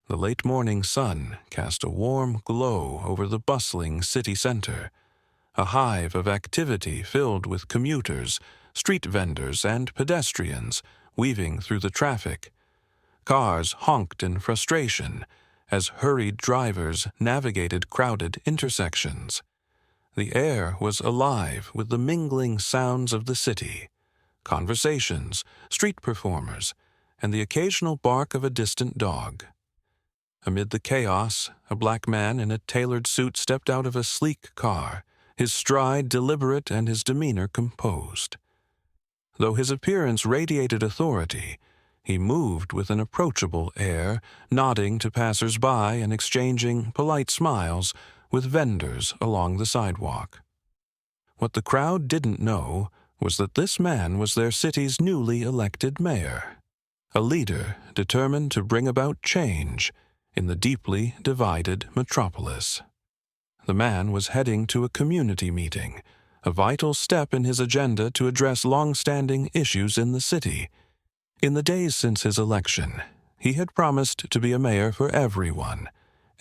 The late morning sun cast a warm glow over the bustling city center, a hive of activity filled with commuters, street vendors, and pedestrians weaving through the traffic. Cars honked in frustration as hurried drivers navigated crowded intersections. The air was alive with the mingling sounds of the city, conversations, street performers, and the occasional bark of a distant dog. Amid the chaos, a black man in a tailored suit stepped out of a sleek car, his stride deliberate and his demeanor composed. Though his appearance radiated authority, he moved with an approachable air, nodding to passers-by and exchanging polite smiles with vendors along the sidewalk. What the crowd didn't know was that this man was their city's newly elected mayor, a leader determined to bring about change in the deeply divided metropolis. The man was heading to a community meeting, a vital step in his agenda to address long-standing issues in the city. In the days since his election, he had promised to be a mayor for everyone,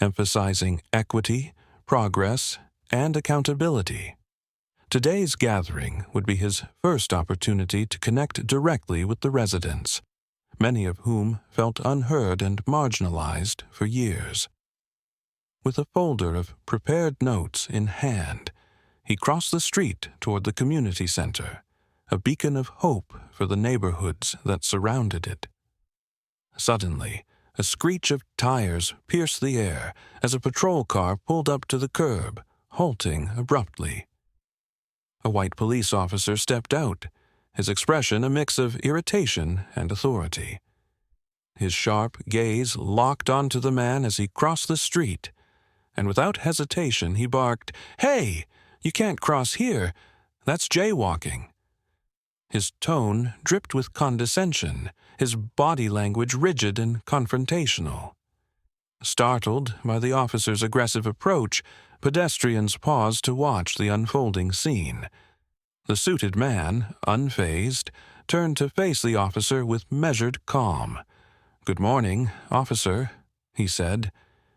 emphasizing equity, progress, and accountability. Today's gathering would be his first opportunity to connect directly with the residents, many of whom felt unheard and marginalized for years. With a folder of prepared notes in hand, he crossed the street toward the community center, a beacon of hope for the neighborhoods that surrounded it. Suddenly, a screech of tires pierced the air as a patrol car pulled up to the curb, halting abruptly. A white police officer stepped out, his expression a mix of irritation and authority. His sharp gaze locked onto the man as he crossed the street, and without hesitation he barked, "Hey! You can't cross here! That's jaywalking!" His tone dripped with condescension, his body language rigid and confrontational. Startled by the officer's aggressive approach, pedestrians paused to watch the unfolding scene. The suited man, unfazed, turned to face the officer with measured calm. "Good morning, officer," he said,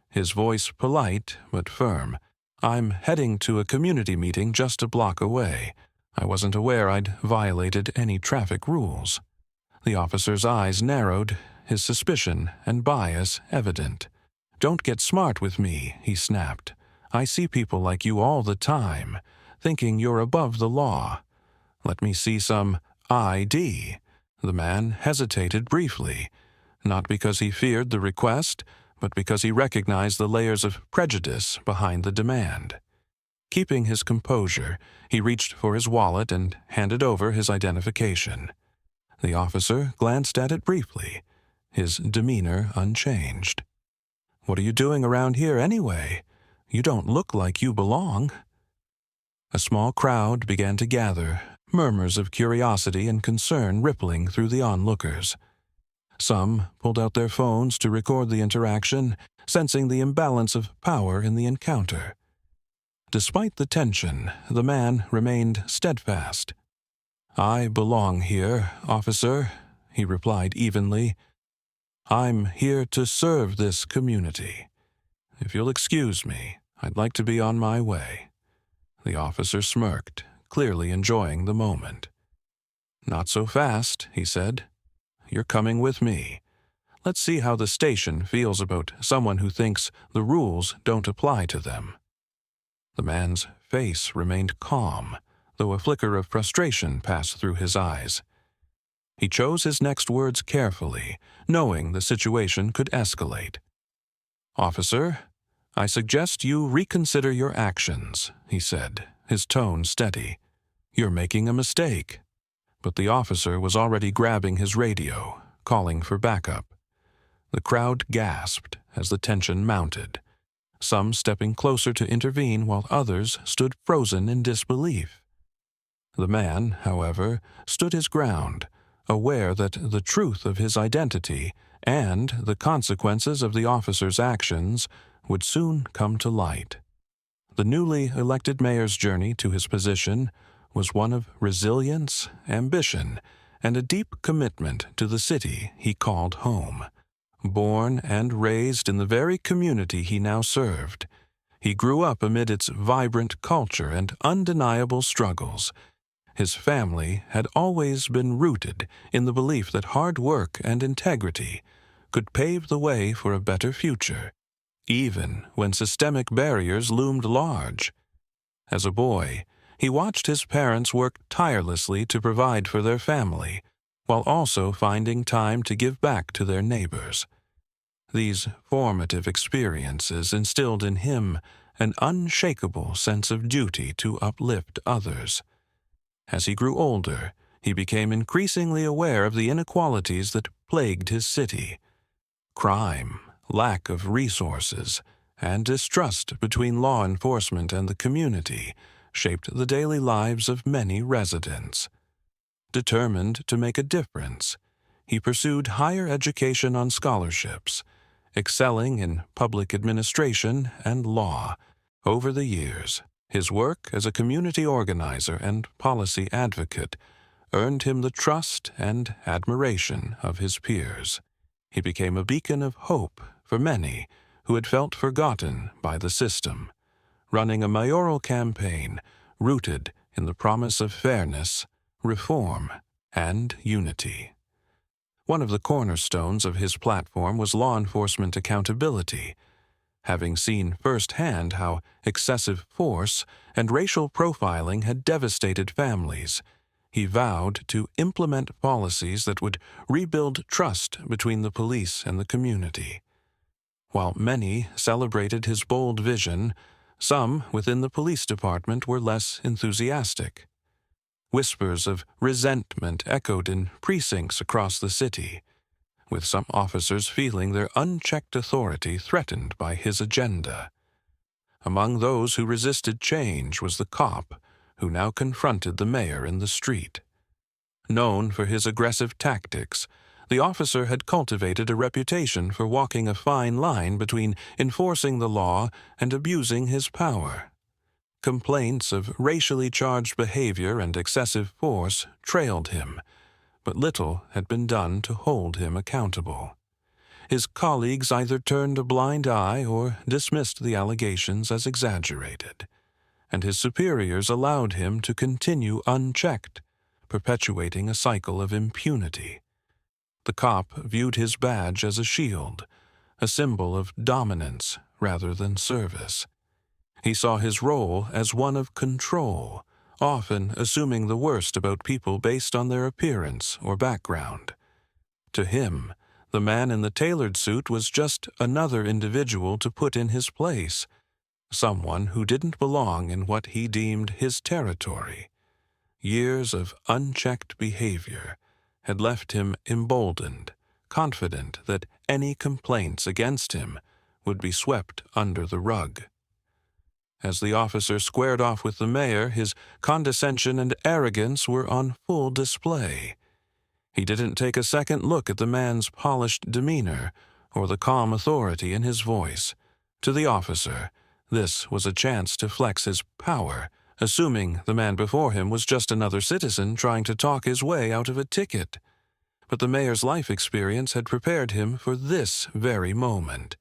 his voice polite but firm. "I'm heading to a community meeting just a block away. I wasn't aware I'd violated any traffic rules." The officer's eyes narrowed, his suspicion and bias evident. "Don't get smart with me," he snapped. "I see people like you all the time, thinking you're above the law. Let me see some ID." The man hesitated briefly, not because he feared the request, but because he recognized the layers of prejudice behind the demand. Keeping his composure, he reached for his wallet and handed over his identification. The officer glanced at it briefly, his demeanor unchanged. "What are you doing around here anyway? You don't look like you belong." A small crowd began to gather, murmurs of curiosity and concern rippling through the onlookers. Some pulled out their phones to record the interaction, sensing the imbalance of power in the encounter. Despite the tension, the man remained steadfast. "I belong here, officer," he replied evenly. "I'm here to serve this community. If you'll excuse me, I'd like to be on my way." The officer smirked, clearly enjoying the moment. "Not so fast," he said. "You're coming with me. Let's see how the station feels about someone who thinks the rules don't apply to them." The man's face remained calm, though a flicker of frustration passed through his eyes. He chose his next words carefully, knowing the situation could escalate. "Officer, I suggest you reconsider your actions," he said, his tone steady. "You're making a mistake." But the officer was already grabbing his radio, calling for backup. The crowd gasped as the tension mounted, some stepping closer to intervene while others stood frozen in disbelief. The man, however, stood his ground, aware that the truth of his identity and the consequences of the officer's actions would soon come to light. The newly elected mayor's journey to his position was one of resilience, ambition, and a deep commitment to the city he called home, Born and raised in the very community he now served, he grew up amid its vibrant culture and undeniable struggles. His family had always been rooted in the belief that hard work and integrity could pave the way for a better future, even when systemic barriers loomed large. As a boy, he watched his parents work tirelessly to provide for their family, while also finding time to give back to their neighbors. These formative experiences instilled in him an unshakable sense of duty to uplift others. As he grew older, he became increasingly aware of the inequalities that plagued his city. Crime, lack of resources, and distrust between law enforcement and the community shaped the daily lives of many residents. Determined to make a difference, he pursued higher education on scholarships, excelling in public administration and law. Over the years, his work as a community organizer and policy advocate earned him the trust and admiration of his peers. He became a beacon of hope for many who had felt forgotten by the system, running a mayoral campaign rooted in the promise of fairness, reform, and unity. One of the cornerstones of his platform was law enforcement accountability. Having seen firsthand how excessive force and racial profiling had devastated families, he vowed to implement policies that would rebuild trust between the police and the community. While many celebrated his bold vision, some within the police department were less enthusiastic. Whispers of resentment echoed in precincts across the city, with some officers feeling their unchecked authority threatened by his agenda. Among those who resisted change was the cop, who now confronted the mayor in the street. Known for his aggressive tactics, the officer had cultivated a reputation for walking a fine line between enforcing the law and abusing his power. Complaints of racially charged behavior and excessive force trailed him, but little had been done to hold him accountable. His colleagues either turned a blind eye or dismissed the allegations as exaggerated, and his superiors allowed him to continue unchecked, perpetuating a cycle of impunity. The cop viewed his badge as a shield, a symbol of dominance rather than service. He saw his role as one of control, often assuming the worst about people based on their appearance or background. To him, the man in the tailored suit was just another individual to put in his place, someone who didn't belong in what he deemed his territory. Years of unchecked behavior had left him emboldened, confident that any complaints against him would be swept under the rug. As the officer squared off with the mayor, his condescension and arrogance were on full display. He didn't take a second look at the man's polished demeanor or the calm authority in his voice. To the officer, this was a chance to flex his power, assuming the man before him was just another citizen trying to talk his way out of a ticket. But the mayor's life experience had prepared him for this very moment.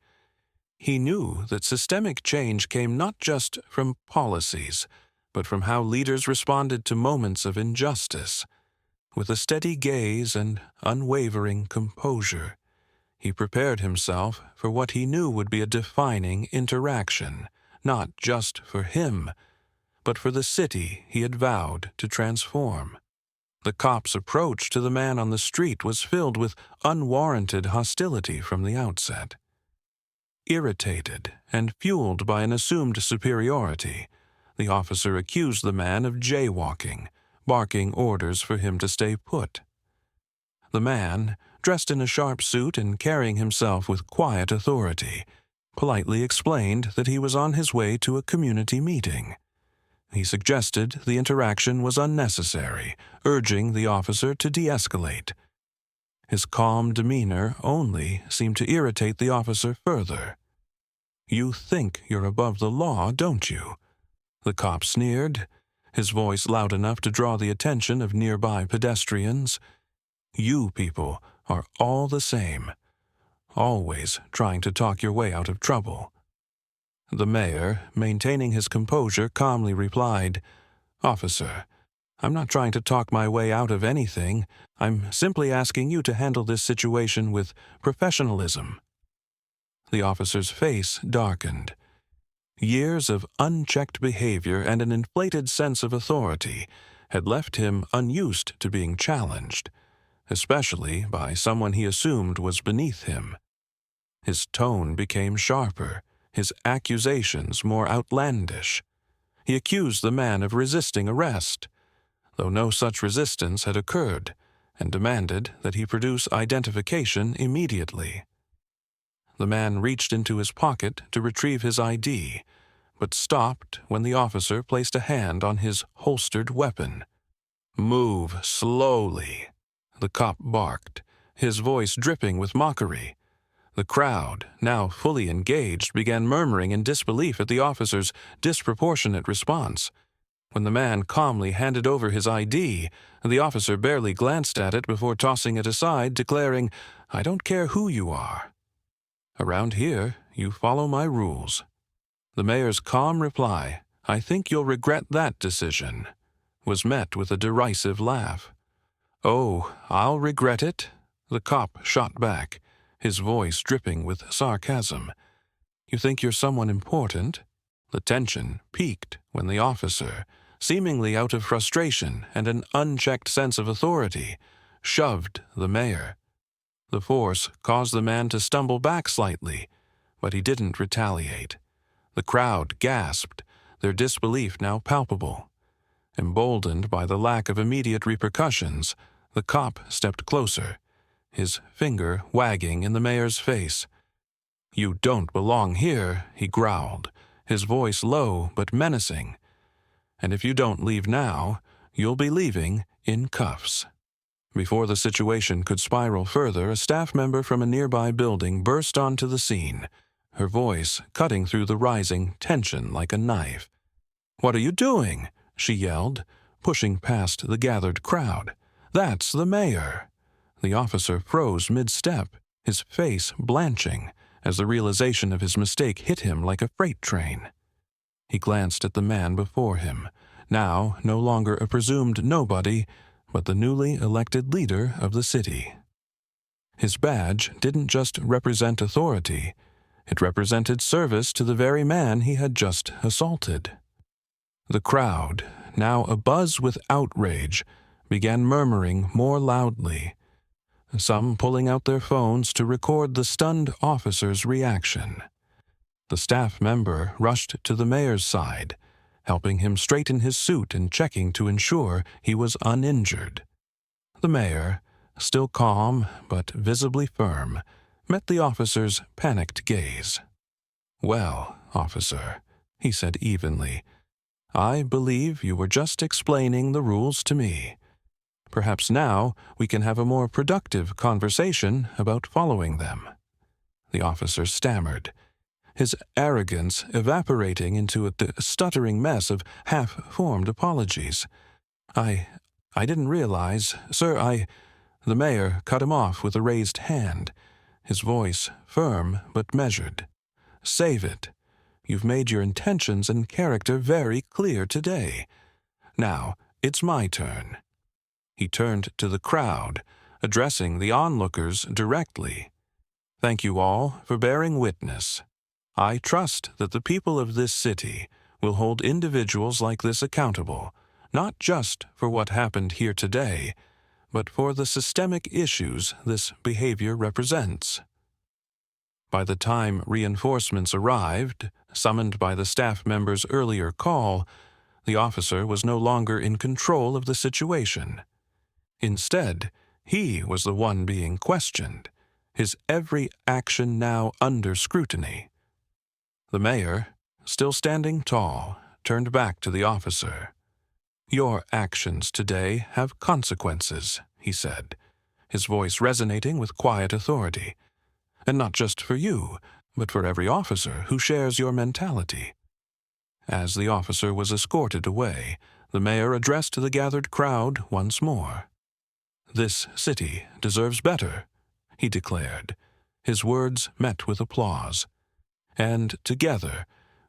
He knew that systemic change came not just from policies, but from how leaders responded to moments of injustice. With a steady gaze and unwavering composure, he prepared himself for what he knew would be a defining interaction, not just for him, but for the city he had vowed to transform. The cop's approach to the man on the street was filled with unwarranted hostility from the outset. Irritated and fueled by an assumed superiority, the officer accused the man of jaywalking, barking orders for him to stay put. The man, dressed in a sharp suit and carrying himself with quiet authority, politely explained that he was on his way to a community meeting. He suggested the interaction was unnecessary, urging the officer to de-escalate. His calm demeanor only seemed to irritate the officer further. "You think you're above the law, don't you?" the cop sneered, his voice loud enough to draw the attention of nearby pedestrians. "You people are all the same. always trying to talk your way out of trouble. The mayor, maintaining his composure, calmly replied, "Officer, I'm not trying to talk my way out of anything. I'm simply asking you to handle this situation with professionalism." The officer's face darkened. Years of unchecked behavior and an inflated sense of authority had left him unused to being challenged, especially by someone he assumed was beneath him. His tone became sharper, his accusations more outlandish. He accused the man of resisting arrest, though no such resistance had occurred, and demanded that he produce identification immediately. The man reached into his pocket to retrieve his ID, but stopped when the officer placed a hand on his holstered weapon. "Move slowly," the cop barked, his voice dripping with mockery. The crowd, now fully engaged, began murmuring in disbelief at the officer's disproportionate response. When the man calmly handed over his ID, the officer barely glanced at it before tossing it aside, declaring, "I don't care who you are. Around here, you follow my rules." The mayor's calm reply, "I think you'll regret that decision," was met with a derisive laugh. "Oh, I'll regret it," the cop shot back, his voice dripping with sarcasm. "You think you're someone important?" The tension peaked when the officer, seemingly out of frustration and an unchecked sense of authority, shoved the mayor. The force caused the man to stumble back slightly, but he didn't retaliate. The crowd gasped, their disbelief now palpable. Emboldened by the lack of immediate repercussions, the cop stepped closer, his finger wagging in the mayor's face. "You don't belong here," he growled, his voice low but menacing. "And if you don't leave now, you'll be leaving in cuffs." Before the situation could spiral further, a staff member from a nearby building burst onto the scene, her voice cutting through the rising tension like a knife. "What are you doing?" she yelled, pushing past the gathered crowd. "That's the mayor." The officer froze mid-step, his face blanching, as the realization of his mistake hit him like a freight train. He glanced at the man before him, now no longer a presumed nobody, but the newly elected leader of the city. His badge didn't just represent authority, it represented service to the very man he had just assaulted. The crowd, now abuzz with outrage, began murmuring more loudly, some pulling out their phones to record the stunned officer's reaction. The staff member rushed to the mayor's side, helping him straighten his suit and checking to ensure he was uninjured. The mayor, still calm but visibly firm, met the officer's panicked gaze. "Well, officer," he said evenly, "I believe you were just explaining the rules to me. Perhaps now we can have a more productive conversation about following them." The officer stammered, his arrogance evaporating into a stuttering mess of half-formed apologies. I didn't realize, sir, The mayor cut him off with a raised hand, his voice firm but measured. "Save it. You've made your intentions and character very clear today. Now, it's my turn." He turned to the crowd, addressing the onlookers directly. "Thank you all for bearing witness. I trust that the people of this city will hold individuals like this accountable, not just for what happened here today, but for the systemic issues this behavior represents." By the time reinforcements arrived, summoned by the staff member's earlier call, the officer was no longer in control of the situation. Instead, he was the one being questioned, his every action now under scrutiny. The mayor, still standing tall, turned back to the officer. "Your actions today have consequences," he said, his voice resonating with quiet authority. "And not just for you, but for every officer who shares your mentality." As the officer was escorted away, the mayor addressed the gathered crowd once more. "This city deserves better," he declared, His words met with applause. And together,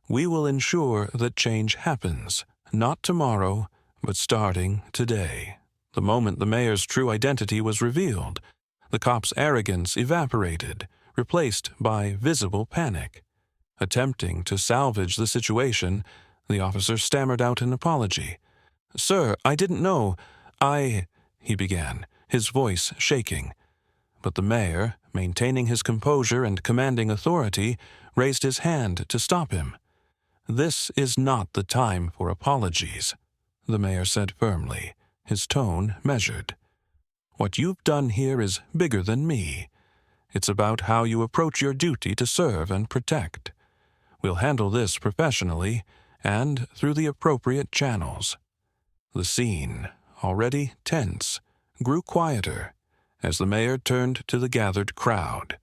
we will ensure that change happens, not tomorrow, but starting today. The moment the mayor's true identity was revealed, the cop's arrogance evaporated, replaced by visible panic. Attempting to salvage the situation, the officer stammered out an apology. "Sir, I didn't know. He began, his voice shaking. But the mayor, maintaining his composure and commanding authority, raised his hand to stop him. "This is not the time for apologies," the mayor said firmly, his tone measured. "What you've done here is bigger than me. It's about how you approach your duty to serve and protect. We'll handle this professionally and through the appropriate channels." The scene, already tense, grew quieter as the mayor turned to the gathered crowd.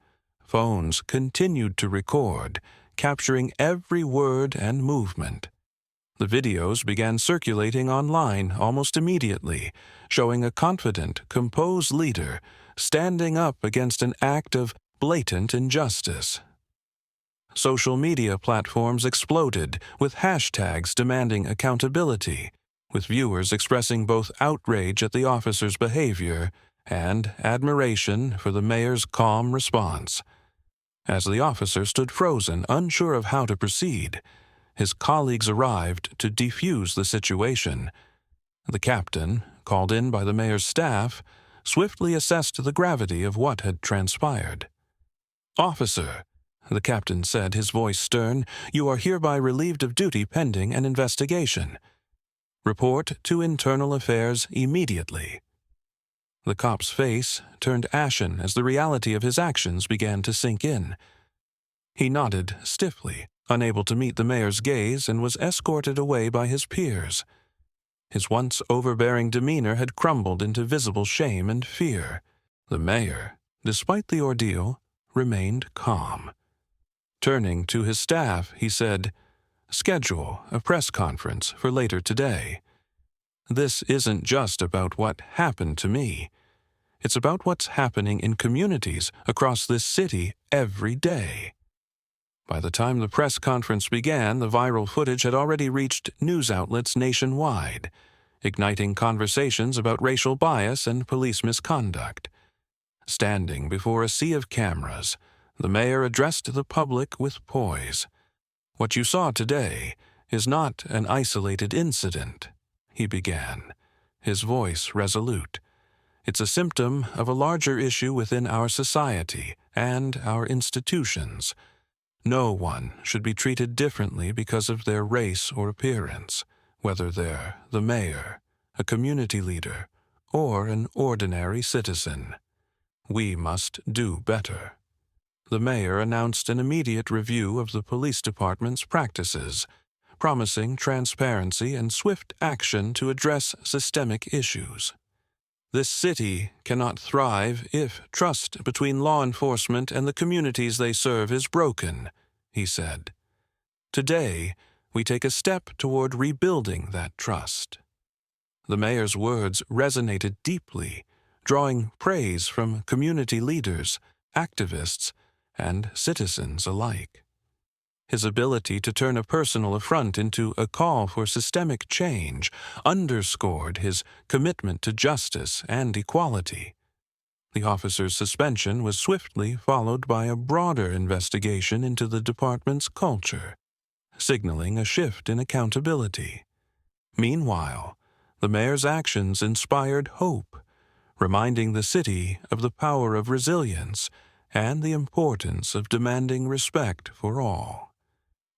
Phones continued to record, capturing every word and movement. The videos began circulating online almost immediately, showing a confident, composed leader standing up against an act of blatant injustice. Social media platforms exploded, with hashtags demanding accountability, with viewers expressing both outrage at the officer's behavior and admiration for the mayor's calm response. As the officer stood frozen, unsure of how to proceed, his colleagues arrived to defuse the situation. The captain, called in by the mayor's staff, swiftly assessed the gravity of what had transpired. "Officer," the captain said, his voice stern, "you are hereby relieved of duty pending an investigation. Report to Internal Affairs immediately." The cop's face turned ashen as the reality of his actions began to sink in. He nodded stiffly, unable to meet the mayor's gaze, and was escorted away by his peers. His once overbearing demeanor had crumbled into visible shame and fear. The mayor, despite the ordeal, remained calm. Turning to his staff, he said, "Schedule a press conference for later today. This isn't just about what happened to me. It's about what's happening in communities across this city every day." By the time the press conference began, the viral footage had already reached news outlets nationwide, igniting conversations about racial bias and police misconduct. Standing before a sea of cameras, the mayor addressed the public with poise. "What you saw today is not an isolated incident," he began, his voice resolute. "It's a symptom of a larger issue within our society and our institutions. No one should be treated differently because of their race or appearance, whether they're the mayor, a community leader, or an ordinary citizen. We must do better." The mayor announced an immediate review of the police department's practices, promising transparency and swift action to address systemic issues. "This city cannot thrive if trust between law enforcement and the communities they serve is broken," he said. "Today, we take a step toward rebuilding that trust." The mayor's words resonated deeply, drawing praise from community leaders, activists, and citizens alike. His ability to turn a personal affront into a call for systemic change underscored his commitment to justice and equality. The officer's suspension was swiftly followed by a broader investigation into the department's culture, signaling a shift in accountability. Meanwhile, the mayor's actions inspired hope, reminding the city of the power of resilience and the importance of demanding respect for all.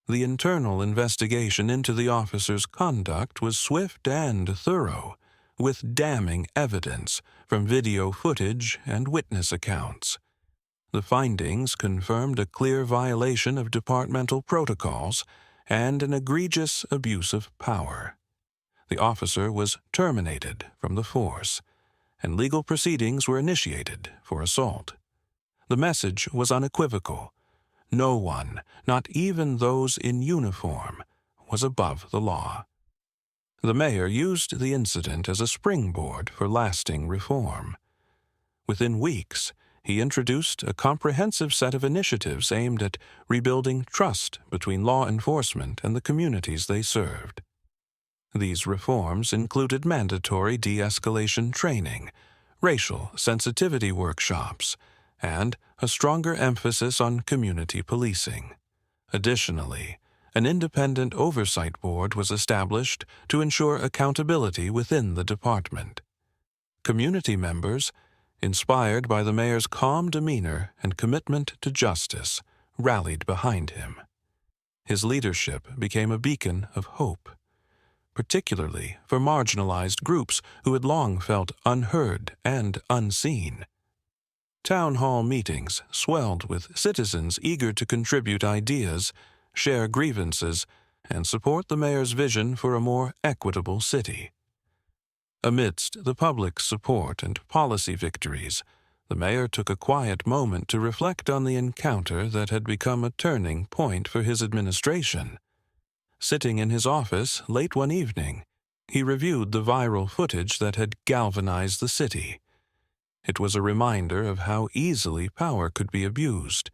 The internal investigation into the officer's conduct was swift and thorough, with damning evidence from video footage and witness accounts. The findings confirmed a clear violation of departmental protocols and an egregious abuse of power. The officer was terminated from the force, and legal proceedings were initiated for assault. The message was unequivocal. No one, not even those in uniform, was above the law. The mayor used the incident as a springboard for lasting reform. Within weeks, he introduced a comprehensive set of initiatives aimed at rebuilding trust between law enforcement and the communities they served. These reforms included mandatory de-escalation training, racial sensitivity workshops, and a stronger emphasis on community policing. Additionally, an independent oversight board was established to ensure accountability within the department. Community members, inspired by the mayor's calm demeanor and commitment to justice, rallied behind him. His leadership became a beacon of hope, particularly for marginalized groups who had long felt unheard and unseen. Town hall meetings swelled with citizens eager to contribute ideas, share grievances, and support the mayor's vision for a more equitable city. Amidst the public's support and policy victories, the mayor took a quiet moment to reflect on the encounter that had become a turning point for his administration. Sitting in his office late one evening, he reviewed the viral footage that had galvanized the city. It was a reminder of how easily power could be abused,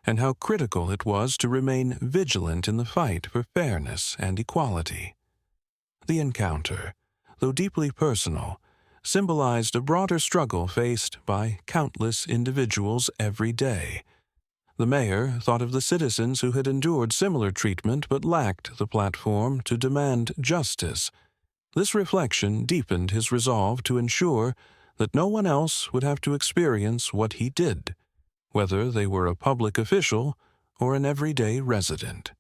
and how critical it was to remain vigilant in the fight for fairness and equality. The encounter, though deeply personal, symbolized a broader struggle faced by countless individuals every day. The mayor thought of the citizens who had endured similar treatment but lacked the platform to demand justice. This reflection deepened his resolve to ensure that no one else would have to experience what he did, whether they were a public official or an everyday resident.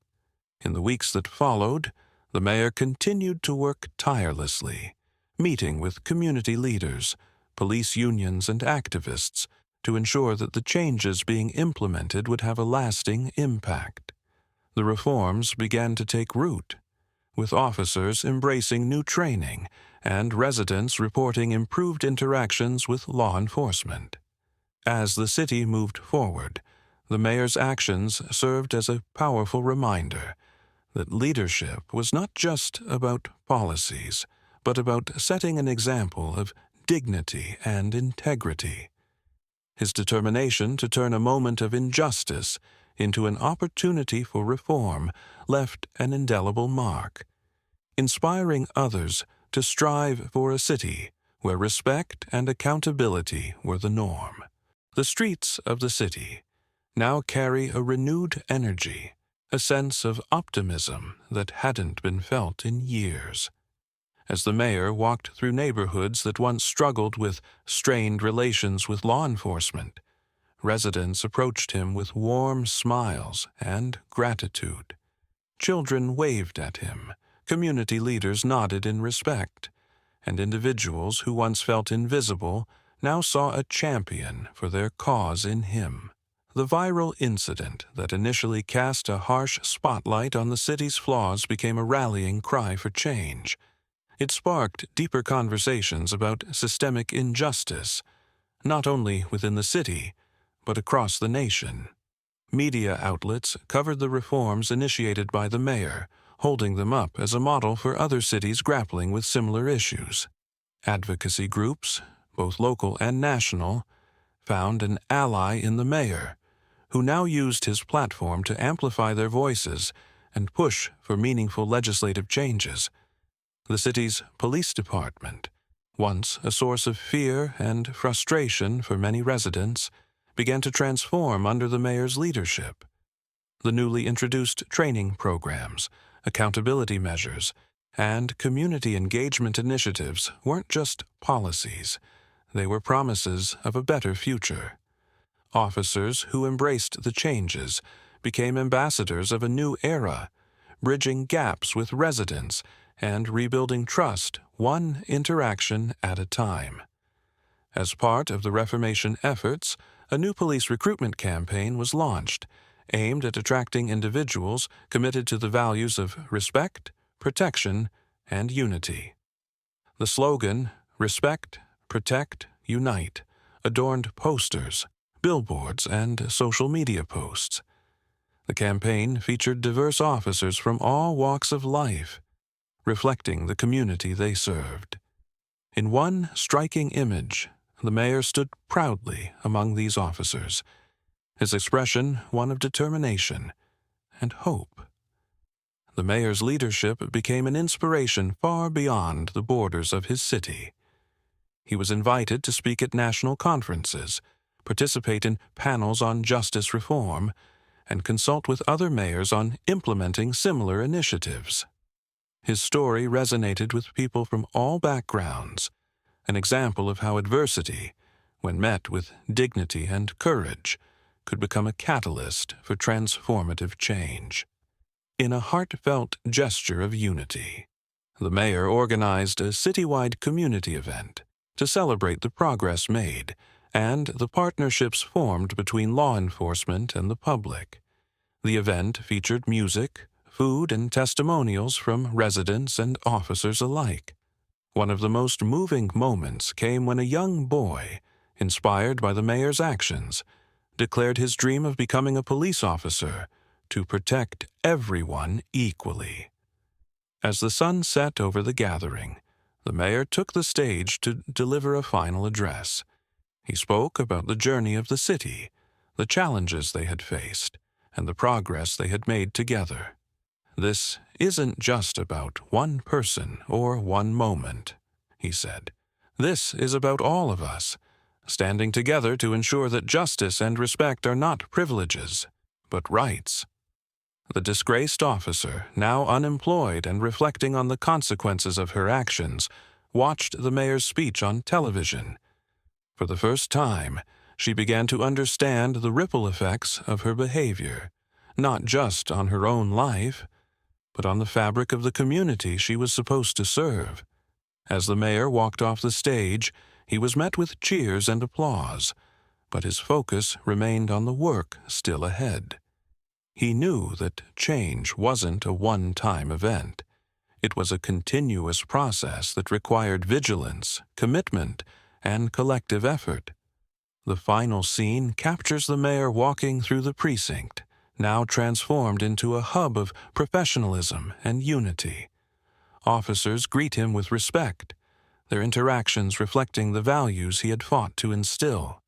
In the weeks that followed, the mayor continued to work tirelessly, meeting with community leaders, police unions, and activists to ensure that the changes being implemented would have a lasting impact. The reforms began to take root, with officers embracing new training and residents reporting improved interactions with law enforcement. As the city moved forward, the mayor's actions served as a powerful reminder that leadership was not just about policies, but about setting an example of dignity and integrity. His determination to turn a moment of injustice into an opportunity for reform left an indelible mark, inspiring others to strive for a city where respect and accountability were the norm. The streets of the city now carry a renewed energy, a sense of optimism that hadn't been felt in years. As the mayor walked through neighborhoods that once struggled with strained relations with law enforcement, residents approached him with warm smiles and gratitude. Children waved at him, community leaders nodded in respect, and individuals who once felt invisible now saw a champion for their cause in him. The viral incident that initially cast a harsh spotlight on the city's flaws became a rallying cry for change. It sparked deeper conversations about systemic injustice, not only within the city, but across the nation. Media outlets covered the reforms initiated by the mayor, holding them up as a model for other cities grappling with similar issues. Advocacy groups, both local and national, found an ally in the mayor, who now used his platform to amplify their voices and push for meaningful legislative changes. The city's police department, once a source of fear and frustration for many residents, began to transform under the mayor's leadership. The newly introduced training programs, accountability measures, and community engagement initiatives weren't just policies. They were promises of a better future. Officers who embraced the changes became ambassadors of a new era, bridging gaps with residents and rebuilding trust one interaction at a time. As part of the Reformation efforts, a new police recruitment campaign was launched, aimed at attracting individuals committed to the values of respect, protection, and unity. The slogan, "Respect, Protect, Unite," adorned posters, billboards, and social media posts. The campaign featured diverse officers from all walks of life, reflecting the community they served. In one striking image, the mayor stood proudly among these officers, his expression one of determination and hope. The mayor's leadership became an inspiration far beyond the borders of his city. He was invited to speak at national conferences, participate in panels on justice reform, and consult with other mayors on implementing similar initiatives. His story resonated with people from all backgrounds, an example of how adversity, when met with dignity and courage, could become a catalyst for transformative change. In a heartfelt gesture of unity, the mayor organized a citywide community event to celebrate the progress made and the partnerships formed between law enforcement and the public. The event featured music, food, and testimonials from residents and officers alike. One of the most moving moments came when a young boy, inspired by the mayor's actions, declared his dream of becoming a police officer to protect everyone equally. As the sun set over the gathering, the mayor took the stage to deliver a final address. He spoke about the journey of the city, the challenges they had faced, and the progress they had made together. "This isn't just about one person or one moment," he said. "This is about all of us, standing together to ensure that justice and respect are not privileges, but rights." The disgraced officer, now unemployed and reflecting on the consequences of her actions, watched the mayor's speech on television. For the first time, she began to understand the ripple effects of her behavior, not just on her own life, but on the fabric of the community she was supposed to serve. As the mayor walked off the stage, he was met with cheers and applause, but his focus remained on the work still ahead. He knew that change wasn't a one-time event. It was a continuous process that required vigilance, commitment, and collective effort. The final scene captures the mayor walking through the precinct, now transformed into a hub of professionalism and unity. Officers greet him with respect, their interactions reflecting the values he had fought to instill.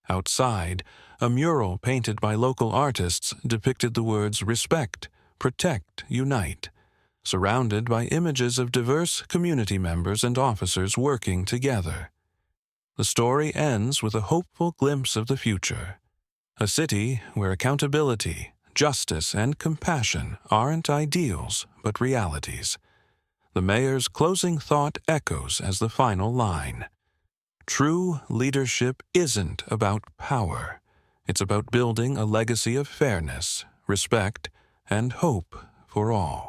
Outside, a mural painted by local artists depicted the words "respect, protect, unite," surrounded by images of diverse community members and officers working together. The story ends with a hopeful glimpse of the future, a city where accountability, justice, and compassion aren't ideals but realities. The mayor's closing thought echoes as the final line. True leadership isn't about power. It's about building a legacy of fairness, respect, and hope for all.